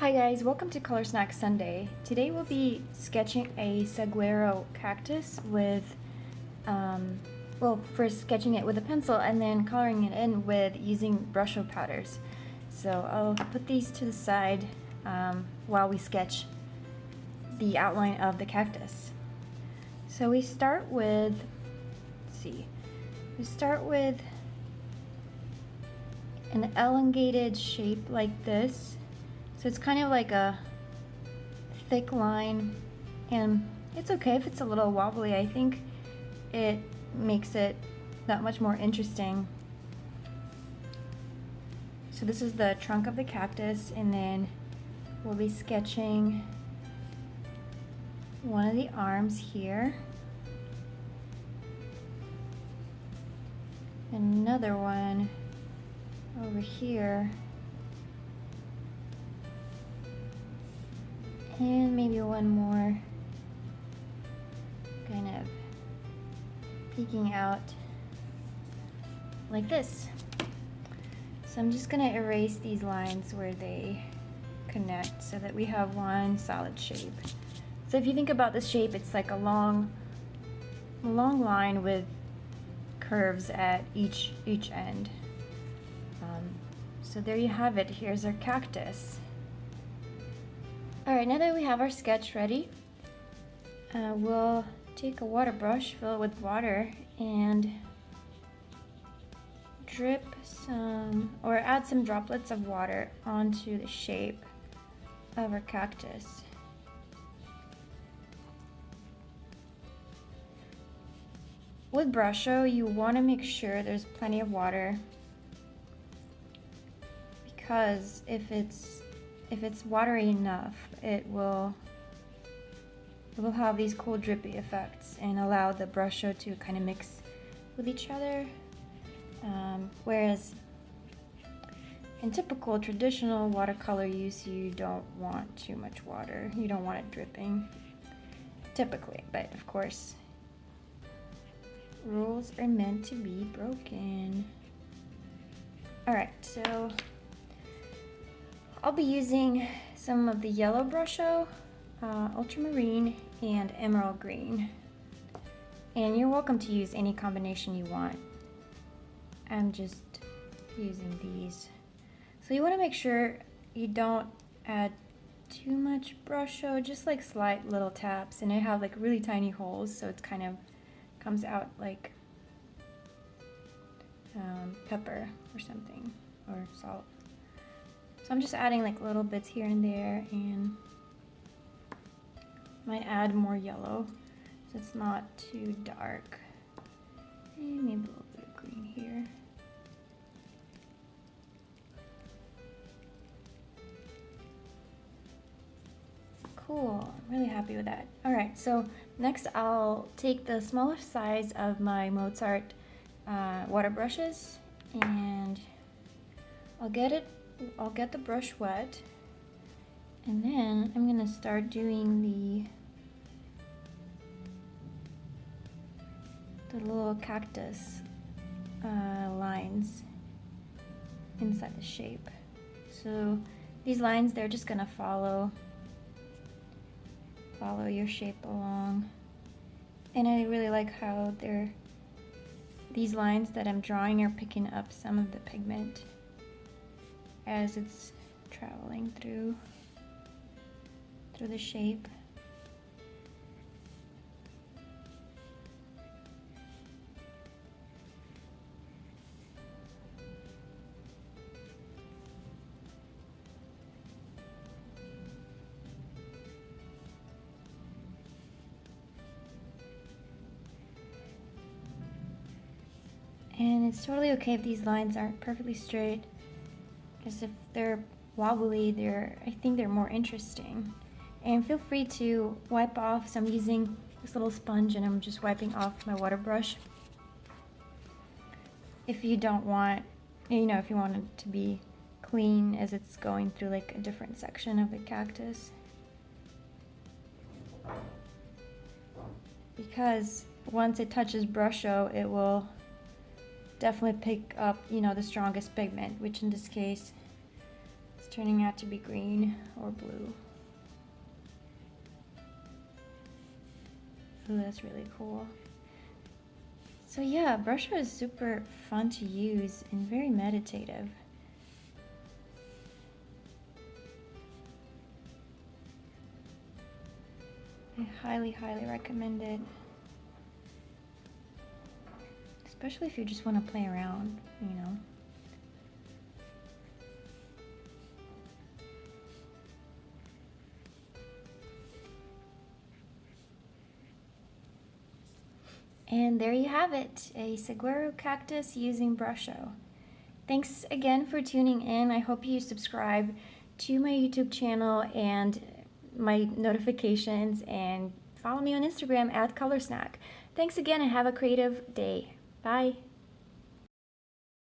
Hi guys, welcome to Color Snack Sunday. Today we'll be sketching a saguaro cactus with, first sketching it with a pencil and then coloring it in with using Brusho powders. So I'll put these to the side while we sketch the outline of the cactus. So we start with, an elongated shape like this. So it's kind of like a thick line, and it's okay if it's a little wobbly. I think it makes it that much more interesting. So this is the trunk of the cactus, and then we'll be sketching one of the arms here, another one over here, and maybe one more kind of peeking out like this. So I'm just gonna erase these lines where they connect so that we have one solid shape. So if you think about this shape, it's like a long line with curves at each end. So there you have it. Here's our cactus. Alright, now that we have our sketch ready, we'll take a water brush, fill it with water, and drip some, or add some droplets of water onto the shape of our cactus. With Brusho, you want to make sure there's plenty of water, because if it's watery enough, it will have these cool drippy effects and allow the Brusho to kind of mix with each other. Whereas in typical traditional watercolor use, you don't want too much water. You don't want it dripping, typically, but of course, rules are meant to be broken. Alright, so I'll be using some of the yellow Brusho, ultramarine, and emerald green. And you're welcome to use any combination you want. I'm just using these. So you want to make sure you don't add too much Brusho, just like slight little taps, and I have like really tiny holes, so it's kind of comes out like pepper or something, or salt. So I'm just adding like little bits here and there, and might add more yellow so it's not too dark. And maybe a little bit of green here. Cool, I'm really happy with that. Alright, so next I'll take the smallest size of my Mozart water brushes, and I'll get the brush wet, and then I'm gonna start doing the little cactus lines inside the shape. So these lines, they're just gonna follow your shape along, and I really like how these lines that I'm drawing are picking up some of the pigment as it's traveling through the shape. And it's totally okay if these lines aren't perfectly straight, because if they're wobbly, I think they're more interesting. And feel free to wipe off, so I'm using this little sponge and I'm just wiping off my water brush. If you don't want, if you want it to be clean as it's going through like a different section of the cactus. Because once it touches Brusho, it will definitely pick up, the strongest pigment, which in this case It's turning out to be green or blue. Ooh, that's really cool. So yeah, Brusho is super fun to use and very meditative. I highly, highly recommend it. Especially if you just want to play around, you know. And there you have it, a saguaro cactus using Brusho. Thanks again for tuning in. I hope you subscribe to my YouTube channel and my notifications, and follow me on Instagram @ColorSnack. Thanks again and have a creative day. Bye.